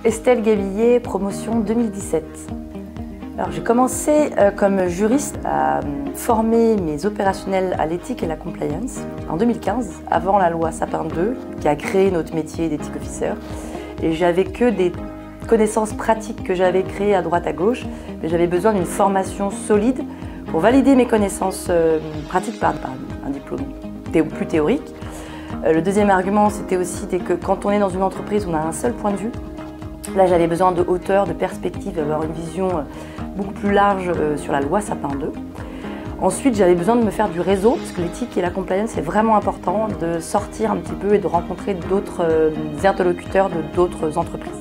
Estelle Gabillier, promotion 2017. Alors, j'ai commencé comme juriste à former mes opérationnels à l'éthique et la compliance en 2015, avant la loi Sapin 2, qui a créé notre métier d'éthique officer. Et j'avais que des connaissances pratiques que j'avais créées à droite à gauche, mais j'avais besoin d'une formation solide pour valider mes connaissances pratiques par un diplôme plus théorique. Le deuxième argument, c'était aussi que quand on est dans une entreprise, on a un seul point de vue. Là, j'avais besoin de hauteur, de perspective, d'avoir une vision beaucoup plus large sur la loi Sapin 2. Ensuite, j'avais besoin de me faire du réseau, parce que l'éthique et la compliance, c'est vraiment important de sortir un petit peu et de rencontrer d'autres interlocuteurs de d'autres entreprises.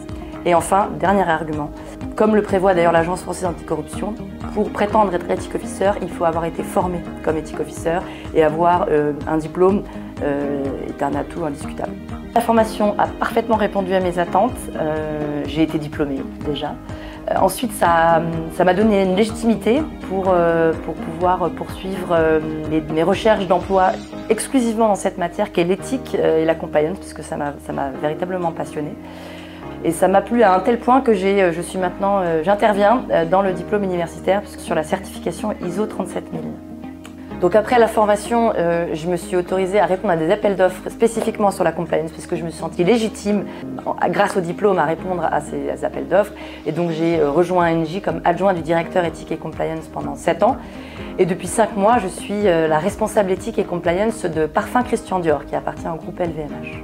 Et enfin, dernier argument, comme le prévoit d'ailleurs l'Agence française anticorruption, pour prétendre être éthique officer, il faut avoir été formé comme éthique officer et avoir un diplôme est un atout indiscutable. La formation a parfaitement répondu à mes attentes. J'ai été diplômée déjà. Ensuite, ça m'a donné une légitimité pour pouvoir poursuivre mes recherches d'emploi exclusivement dans cette matière qu'est l'éthique et la compliance, puisque ça m'a véritablement passionnée. Et ça m'a plu à un tel point que j'interviens dans le diplôme universitaire sur la certification ISO 37000. Donc après la formation, je me suis autorisée à répondre à des appels d'offres spécifiquement sur la compliance puisque je me suis sentie légitime, grâce au diplôme, à répondre à ces appels d'offres. Et donc j'ai rejoint ANJ comme adjoint du directeur éthique et compliance pendant 7 ans. Et depuis 5 mois, je suis la responsable éthique et compliance de Parfums Christian Dior qui appartient au groupe LVMH.